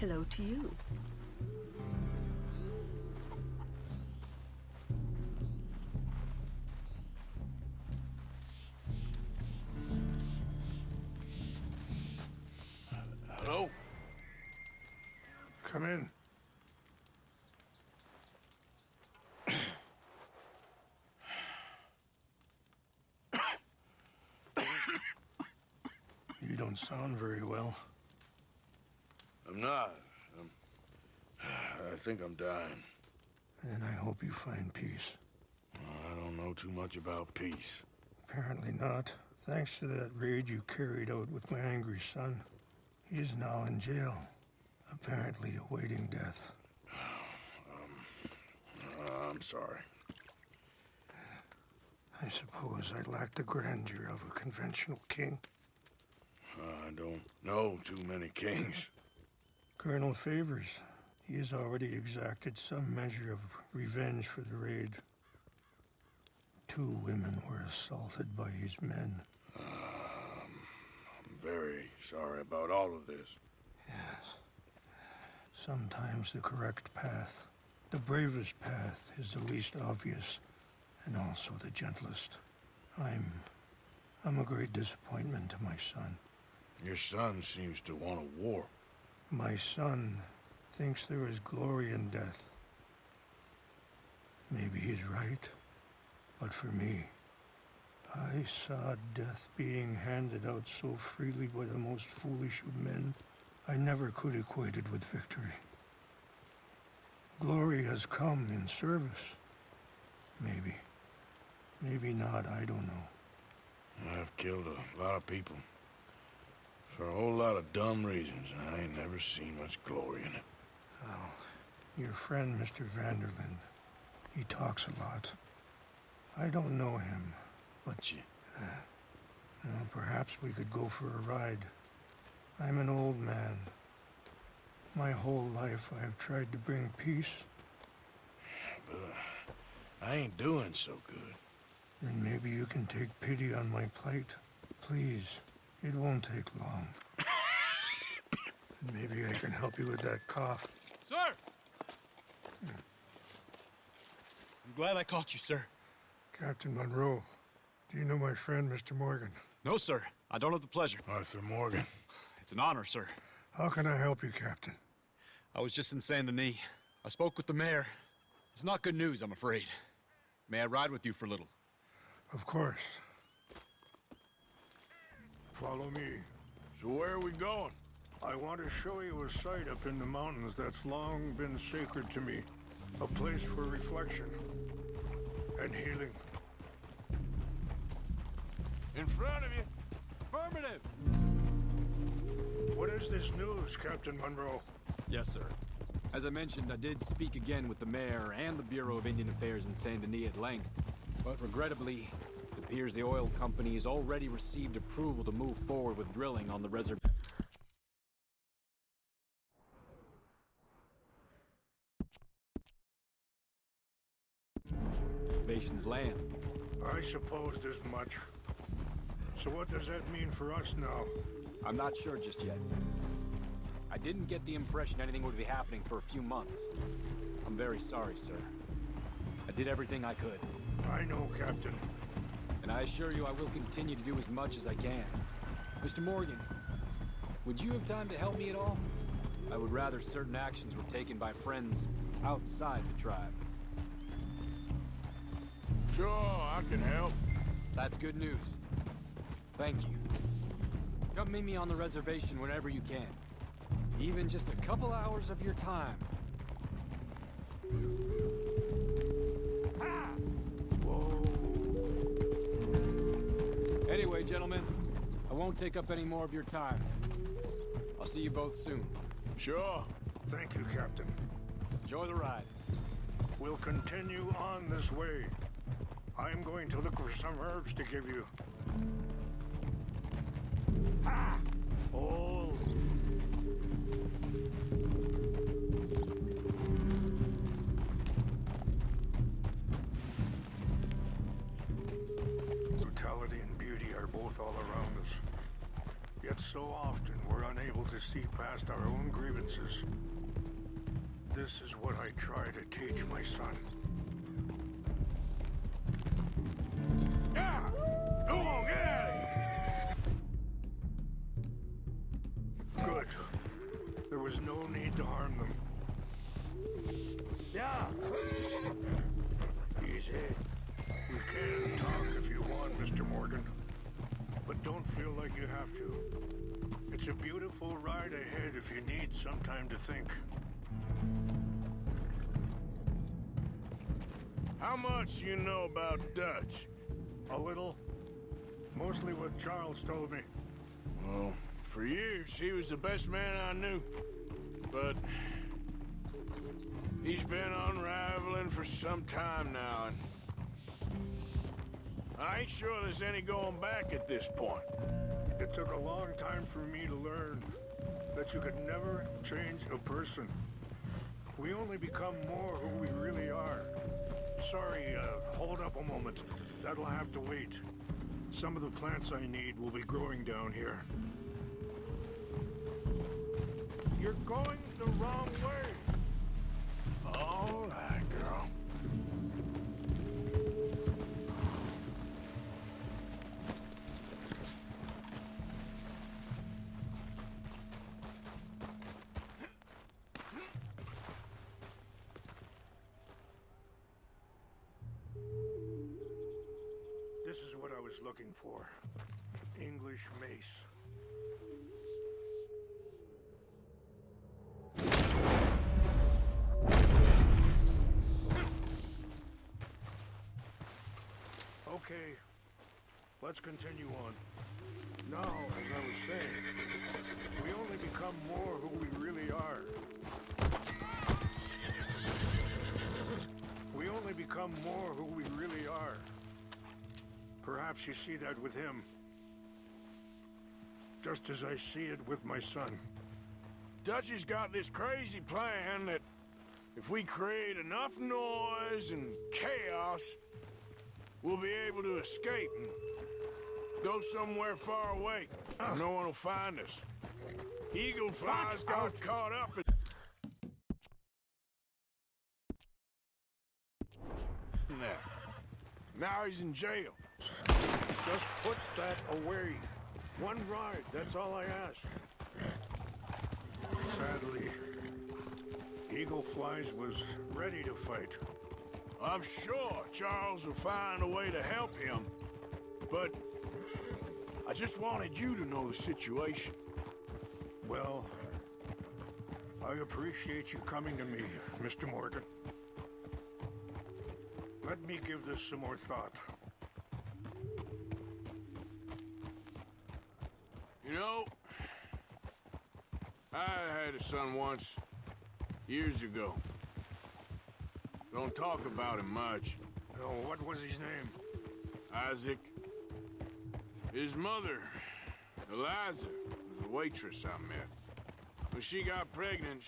Hello to you. Hello? Come in. You don't sound very well. I'm not. I think I'm dying. And I hope you find peace. I don't know too much about peace. Apparently not. Thanks to that raid you carried out with my angry son. He is now in jail, apparently awaiting death. I'm sorry. I suppose I lack the grandeur of a conventional king. I don't know too many kings. Colonel Favors, he has already exacted some measure of revenge for the raid. 2 women were assaulted by his men. I'm very sorry about all of this. Yes. Sometimes the correct path, the bravest path, is the least obvious, and also the gentlest. I'm a great disappointment to my son. Your son seems to want a war. My son thinks there is glory in death. Maybe he's right, but for me, I saw death being handed out so freely by the most foolish of men, I never could equate it with victory. Glory has come in service. Maybe. Maybe not, I don't know. I've killed a lot of people. For a whole lot of dumb reasons, and I ain't never seen much glory in it. Well, your friend, Mr. Vanderlyn, he talks a lot. I don't know him, but well, perhaps we could go for a ride. I'm an old man. My whole life I have tried to bring peace. But I ain't doing so good. Then maybe you can take pity on my plight. Please, it won't take long. And maybe I can help you with that cough. Sir! I'm glad I caught you, sir. Captain Monroe, do you know my friend, Mr. Morgan? No, sir. I don't have the pleasure. Arthur Morgan. It's an honor, sir. How can I help you, Captain? I was just in Saint Denis. I spoke with the mayor. It's not good news, I'm afraid. May I ride with you for a little? Of course. Follow me. So where are we going? I want to show you a site up in the mountains that's long been sacred to me. A place for reflection and healing. In front of you. Affirmative! What is this news, Captain Monroe? Yes, sir. As I mentioned, I did speak again with the mayor and the Bureau of Indian Affairs in Saint Denis at length. But regrettably, it appears the oil company has already received approval to move forward with drilling on the reservation's land. I supposed as much. So what does that mean for us now? I'm not sure just yet. I didn't get the impression anything would be happening for a few months. I'm very sorry, sir. I did everything I could. I know, Captain. And I assure you I will continue to do as much as I can. Mr. Morgan, would you have time to help me at all? I would rather certain actions were taken by friends outside the tribe. Sure, I can help. That's good news. Thank you. Come meet me on the reservation whenever you can. Even just a couple hours of your time. Whoa. Anyway, gentlemen, I won't take up any more of your time. I'll see you both soon. Sure. Thank you, Captain. Enjoy the ride. We'll continue on this way. I'm going to look for some herbs to give you. Ah! Oh! Brutality and beauty are both all around us. Yet so often we're unable to see past our own grievances. This is what I try to teach my son. Yeah! Go on, get out of here! Good. There was no need to harm them. Yeah! Easy. You can talk if you want, Mr. Morgan. But don't feel like you have to. It's a beautiful ride ahead if you need some time to think. How much you know about Dutch? A little. Mostly what Charles told me. Well, for years, he was the best man I knew. But he's been unraveling for some time now, and I ain't sure there's any going back at this point. It took a long time for me to learn that you could never change a person. We only become more who we really are. Sorry, hold up a moment. That'll have to wait. Some of the plants I need will be growing down here. You're going the wrong way. All right, girl. This is what I was looking for. English mace. Okay, let's continue on. Now, as I was saying, we only become more who we really are. We only become more who we really are. Perhaps you see that with him. Just as I see it with my son. Dutchy's got this crazy plan that if we create enough noise and chaos, we'll be able to escape and go somewhere far away. No one will find us. Eagle Flies got caught up in that. Now he's in jail. Just put that away. One ride, that's all I ask. Sadly, Eagle Flies was ready to fight. I'm sure Charles will find a way to help him, but I just wanted you to know the situation. Well, I appreciate you coming to me, Mr. Morgan. Let me give this some more thought. You know, I had a son once, years ago. Don't talk about him much. Oh, what was his name? Isaac. His mother, Eliza, was a waitress I met. When she got pregnant,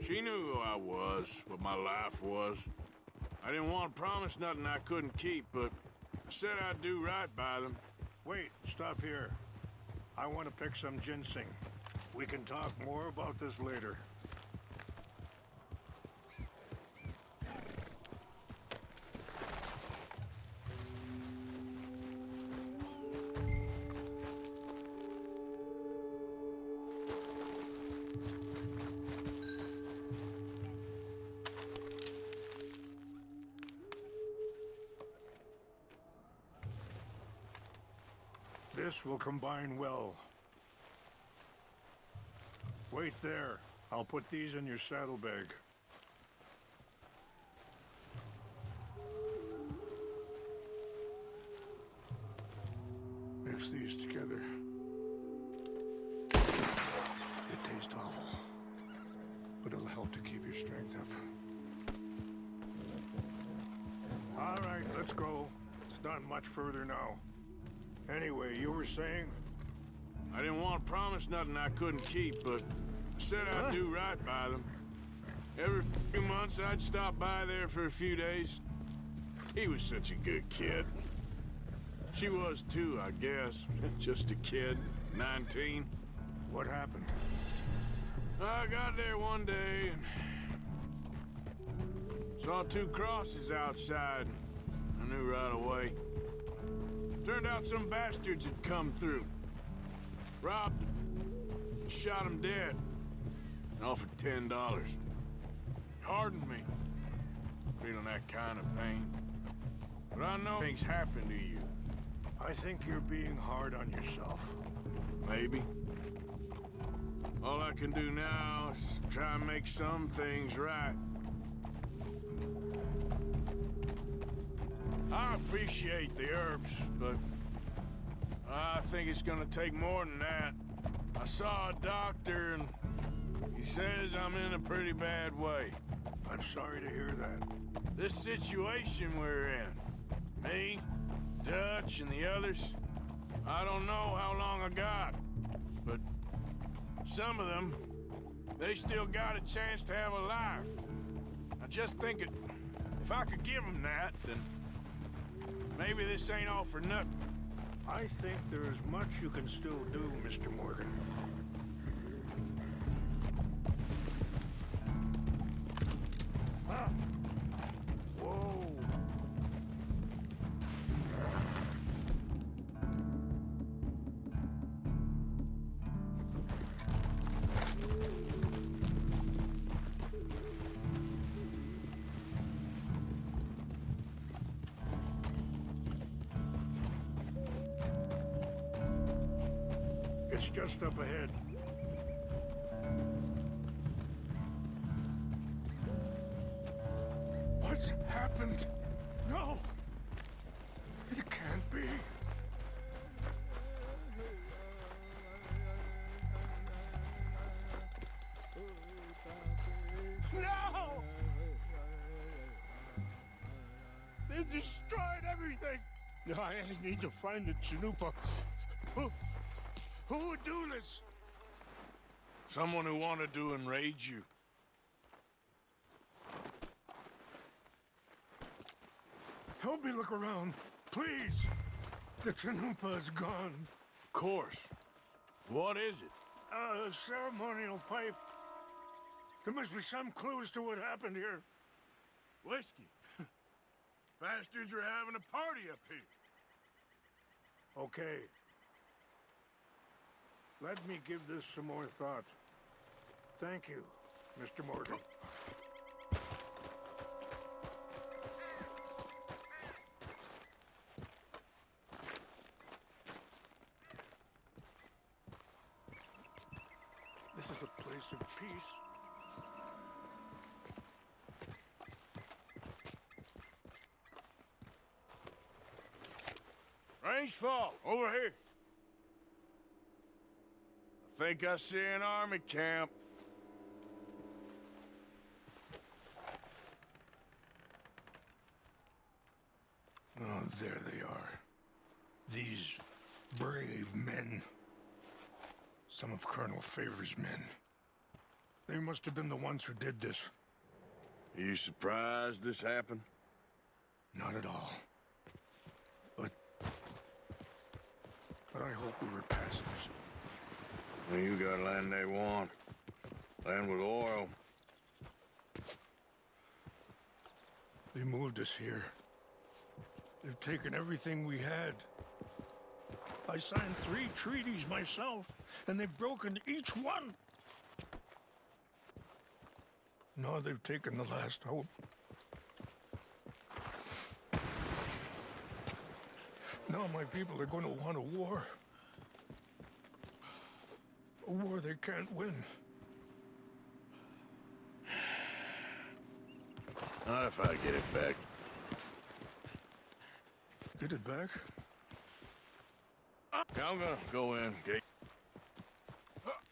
she knew who I was, what my life was. I didn't want to promise nothing I couldn't keep, but I said I'd do right by them. Wait, stop here. I want to pick some ginseng. We can talk more about this later. This will combine well. Wait there. I'll put these in your saddlebag. Mix these together. It tastes awful, but it'll help to keep your strength up. All right, let's go. It's not much further now. Anyway, you were saying? I didn't want to promise nothing I couldn't keep, but I said I'd do right by them. Every few months, I'd stop by there for a few days. He was such a good kid. She was too, I guess. Just a kid. 19. What happened? I got there one day and saw two crosses outside. I knew right away. Turned out some bastards had come through. Robbed them. Shot him dead. And offered $10. Hardened me. Feeling that kind of pain. But I know things happen to you. I think you're being hard on yourself. Maybe. All I can do now is try and make some things right. I appreciate the herbs, but I think it's gonna take more than that. I saw a doctor and he says I'm in a pretty bad way. I'm sorry to hear that. This situation we're in, me, Dutch, and the others, I don't know how long I got, but some of them, they still got a chance to have a life. I just think if I could give them that, then maybe this ain't all for nothing. I think there is much you can still do, Mr. Morgan. Ah! Whoa! It's just up ahead. What's happened? No! It can't be. No! They destroyed everything! I need to find the Chanupa. Who would do this? Someone who wanted to enrage you. Help me look around, please. The Chanupa is gone. Of course. What is it? A ceremonial pipe. There must be some clues to what happened here. Whiskey. Bastards are having a party up here. Okay. Let me give this some more thought. Thank you, Mr. Morgan. This is a place of peace. Range fall, over here. I think I see an army camp. Oh, there they are. These brave men. Some of Colonel Favor's men. They must have been the ones who did this. Are you surprised this happened? Not at all. But I hope we were past this. Well, you got land they want. Land with oil. They moved us here. They've taken everything we had. I signed 3 treaties myself, and they've broken each one. Now they've taken the last hope. Now my people are going to want a war. A war they can't win. Not if I get it back. Get it back? I'm gonna go in, Gate. Crap.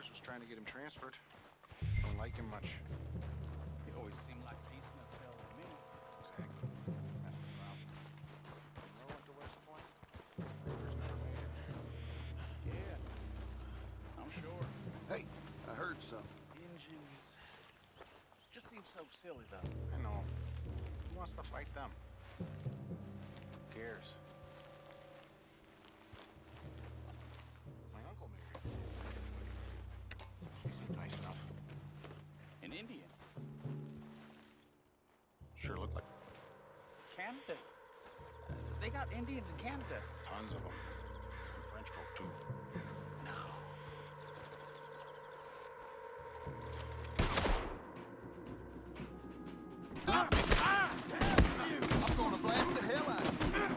boss was trying to get him transferred. Don't like him much. He always seemed like a decent enough fellow to me. Exactly. That's the problem. You know what the West Point? Papers never made it. Yeah, I'm sure. Hey, I heard something. Engines just seem so silly, though. I know. Who wants to fight them? Who cares? My uncle maybe. She seemed nice enough. An Indian. Sure looked like Canada. They got Indians in Canada. tons of them. And French folk too. No. I'm gonna blast the hell out of you.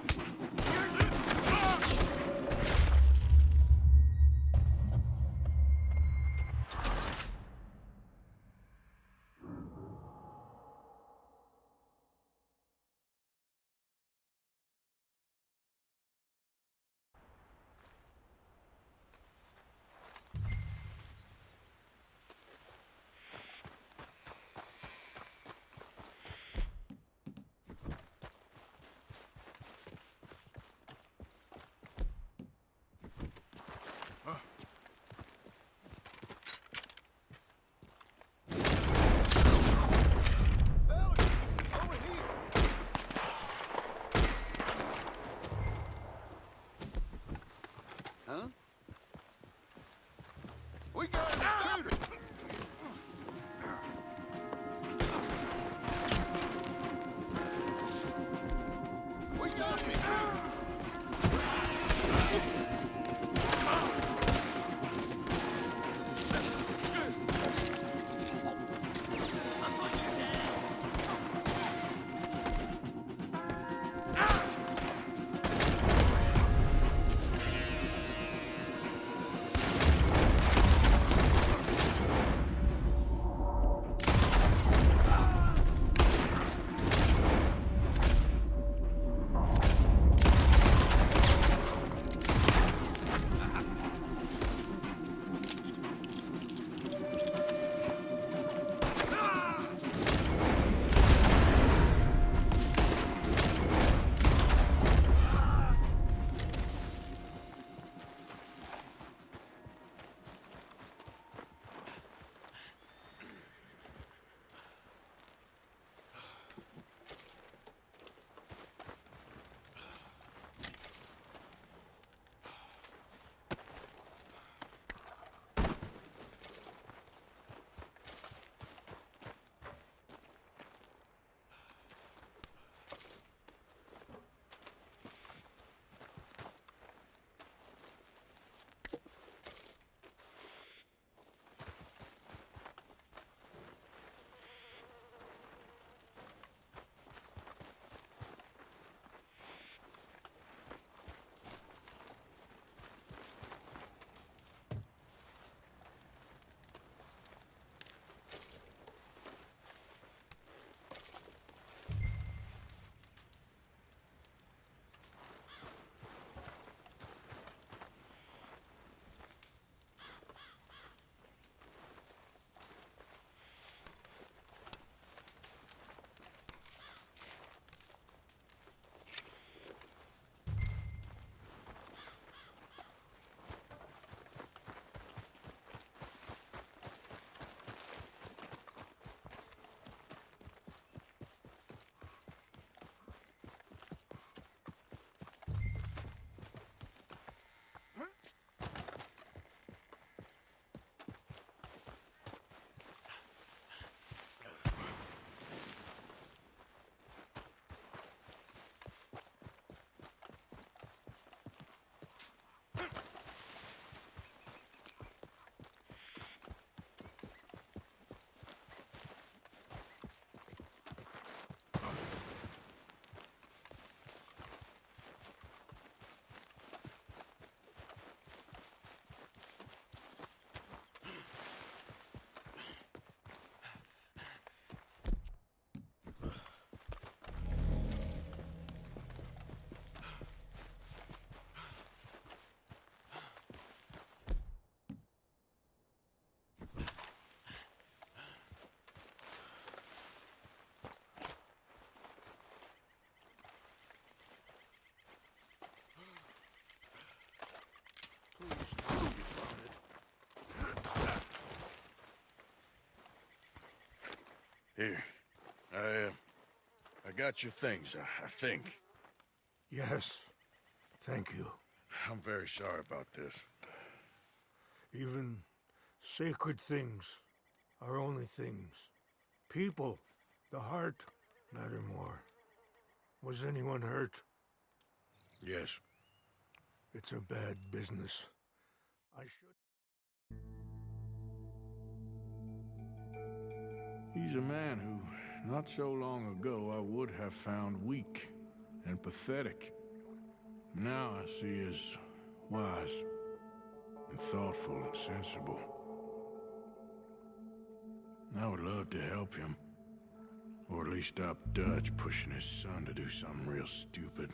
Here. I got your things, I think. Yes. Thank you. I'm very sorry about this. Even sacred things are only things. People, the heart, matter more. Was anyone hurt? Yes. It's a bad business. I should... He's a man who, not so long ago, I would have found weak and pathetic. Now I see as wise and thoughtful and sensible. I would love to help him. Or at least stop Dutch pushing his son to do something real stupid.